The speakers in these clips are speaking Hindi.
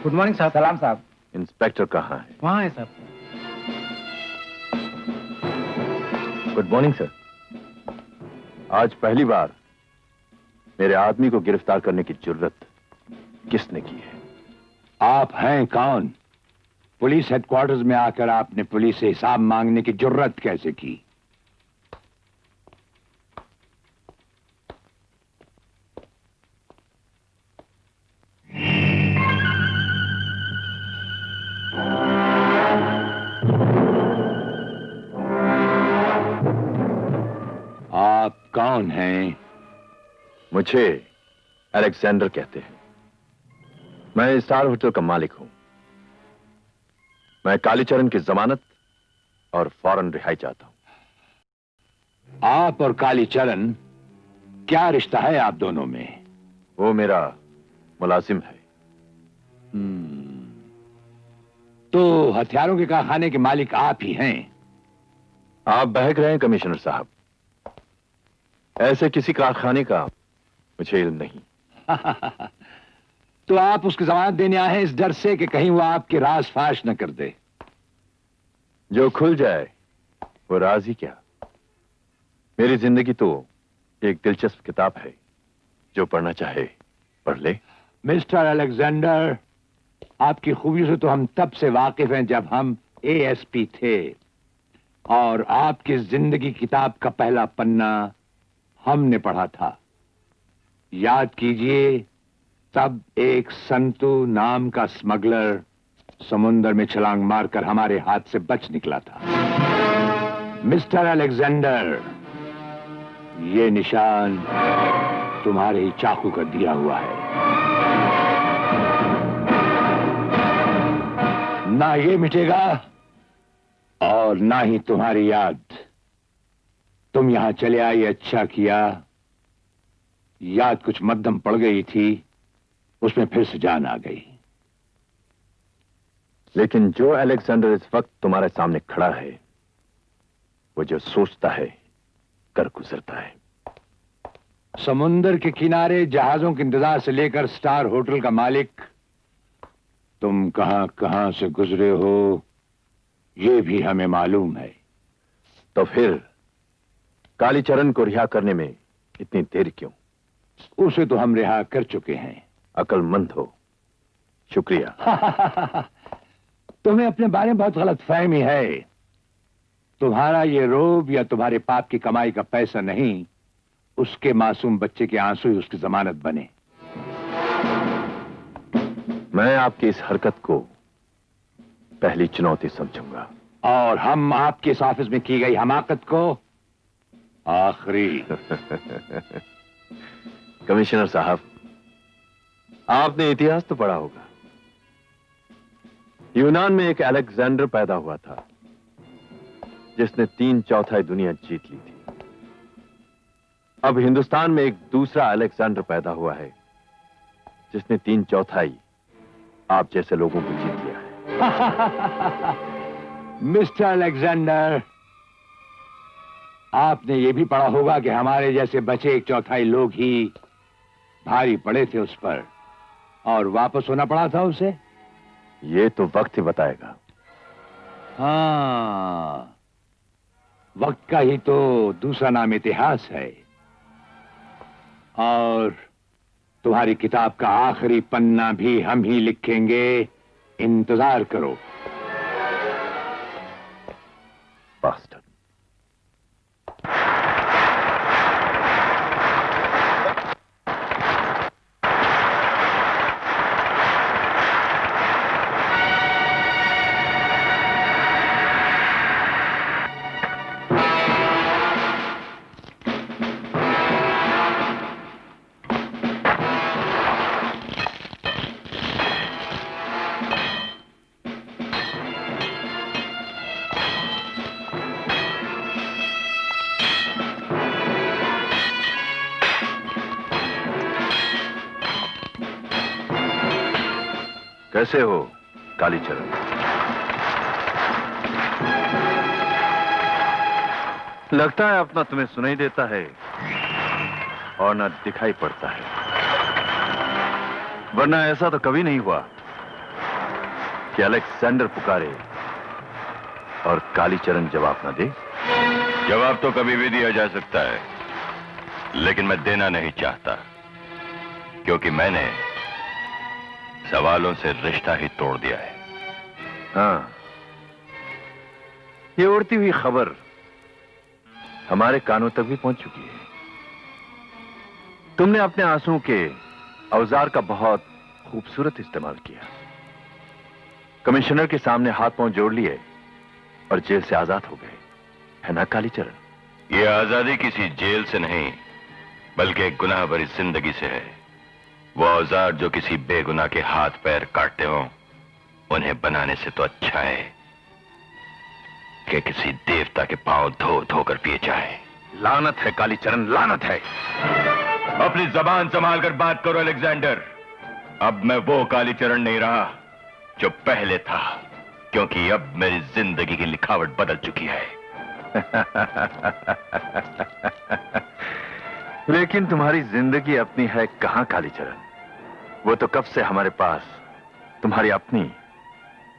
गुड मॉर्निंग साहब। सलाम साहब। इंस्पेक्टर कहाँ है? वहाँ है साहब। Good morning sir. आज पहली बार मेरे आदमी को गिरफ्तार करने की जुर्रत किसने की है? आप हैं कौन? पुलिस हेडक्वार्टर्स में आकर आपने पुलिस से हिसाब मांगने की जुर्रत कैसे की? आप कौन हैं? मुझे अलेक्जेंडर कहते हैं। मैं स्टार होटल का मालिक हूं। मैं कालीचरण की जमानत और फौरन रिहाई चाहता हूं। आप और कालीचरण, क्या रिश्ता है आप दोनों में? वो मेरा मुलाजिम है। तो हथियारों के कारखाने के मालिक आप ही हैं? आप बहक रहे हैं कमिश्नर साहब। ऐसे किसी कारखाने का मुझे इल्म नहीं। तो आप उसकी जमानत देने आए हैं इस डर से कि कहीं वो आपके राज फाश न कर दे? जो खुल जाए वो राज ही क्या। मेरी जिंदगी तो एक दिलचस्प किताब है, जो पढ़ना चाहे पढ़ ले। मिस्टर अलेक्जेंडर, आपकी खूबी से तो हम तब से वाकिफ हैं जब हम एएसपी थे, और आपकी जिंदगी किताब का पहला पन्ना हमने पढ़ा था। याद कीजिए, तब एक संतू नाम का स्मगलर समुद्र में छलांग मारकर हमारे हाथ से बच निकला था। मिस्टर अलेक्जेंडर, ये निशान तुम्हारे ही चाकू का दिया हुआ है। ना ये मिटेगा और ना ही तुम्हारी याद। तुम यहां चले आई, अच्छा किया। याद कुछ मध्यम पड़ गई थी, उसमें फिर से जान आ गई। लेकिन जो अलेक्जेंडर इस वक्त तुम्हारे सामने खड़ा है, वो जो सोचता है कर गुजरता है। समुंदर के किनारे जहाजों के इंतजार से लेकर स्टार होटल का मालिक, तुम कहां कहां से गुजरे हो ये भी हमें मालूम है। तो फिर कालीचरण को रिहा करने में इतनी देर क्यों? उसे तो हम रिहा कर चुके हैं। अक्लमंद हो। शुक्रिया। तुम्हें अपने बारे में बहुत गलतफहमी है। तुम्हारा ये रोब या तुम्हारे पाप की कमाई का पैसा नहीं, उसके मासूम बच्चे के आंसू ही उसकी जमानत बने। मैं आपकी इस हरकत को पहली चुनौती समझूंगा, और हम आपके इस ऑफिस में की गई हमाकत को आखिरी। कमिश्नर साहब, आपने इतिहास तो पढ़ा होगा। यूनान में एक अलेक्जेंडर पैदा हुआ था, जिसने 3/4 दुनिया जीत ली थी। अब हिंदुस्तान में एक दूसरा अलेक्जेंडर पैदा हुआ है, जिसने 3/4 आप जैसे लोगों को जीत लिया है। मिस्टर अलेक्जेंडर, आपने ये भी पढ़ा होगा कि हमारे जैसे बचे 1/4 लोग ही भारी पड़े थे उस पर, और वापस होना पड़ा था उसे। ये तो वक्त ही बताएगा। हाँ, वक्त का ही तो दूसरा नाम इतिहास है। और तुम्हारी किताब का आखिरी पन्ना भी हम ही लिखेंगे, इंतजार करो। बास्टर्ड। कैसे हो कालीचरण? लगता है अपना तुम्हें सुनाई देता है और ना दिखाई पड़ता है, वरना ऐसा तो कभी नहीं हुआ कि अलेक्जेंडर पुकारे और कालीचरण जवाब ना दे? जवाब तो कभी भी दिया जा सकता है, लेकिन मैं देना नहीं चाहता, क्योंकि मैंने सवालों से रिश्ता ही तोड़ दिया है। हाँ, ये उड़ती हुई खबर हमारे कानों तक भी पहुंच चुकी है। तुमने अपने आंसुओं के औजार का बहुत खूबसूरत इस्तेमाल किया, कमिश्नर के सामने हाथ पांव जोड़ लिए और जेल से आजाद हो गए, है ना कालीचरण? यह आजादी किसी जेल से नहीं, बल्कि एक गुनाह भरी जिंदगी से है। वो औजार जो किसी बेगुनाह के हाथ पैर काटते हो, उन्हें बनाने से तो अच्छा है कि किसी देवता के पांव धो धोकर पिए जाए। लानत है कालीचरण, लानत है। अपनी जबान संभाल कर बात करो अलेक्जेंडर। अब मैं वो कालीचरण नहीं रहा जो पहले था, क्योंकि अब मेरी जिंदगी की लिखावट बदल चुकी है। लेकिन तुम्हारी जिंदगी अपनी है कहां कालीचरण? वो तो कब से हमारे पास तुम्हारी अपनी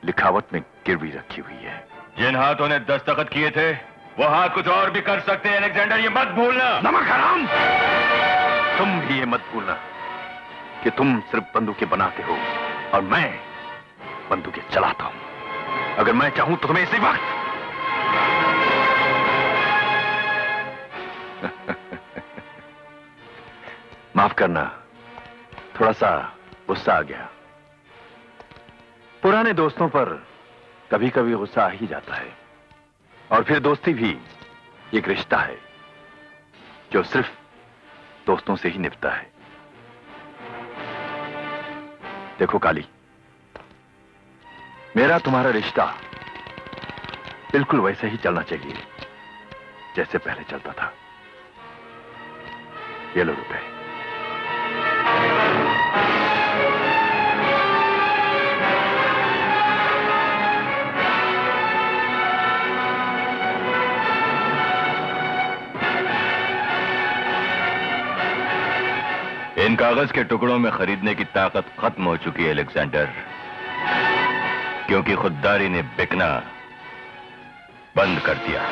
लिखावट में गिरवी रखी हुई है। जिन हाथों ने दस्तखत किए थे, वो हाथ कुछ और भी कर सकते हैं अलेक्जेंडर, ये मत भूलना। नमक हराम! तुम भी ये मत भूलना कि तुम सिर्फ बंदूकें बनाते हो और मैं बंदूकें चलाता हूं। अगर मैं चाहूं तो तुम्हें इसी वक्त माफ करना, थोड़ा सा गुस्सा आ गया। पुराने दोस्तों पर कभी कभी गुस्सा आ ही जाता है, और फिर दोस्ती भी एक रिश्ता है जो सिर्फ दोस्तों से ही निभता है। देखो काली, मेरा तुम्हारा रिश्ता बिल्कुल वैसे ही चलना चाहिए जैसे पहले चलता था। ये लो रुपए। इन कागज के टुकड़ों में खरीदने की ताकत खत्म हो चुकी है अलेक्जेंडर, क्योंकि खुददारी ने बिकना बंद कर दिया।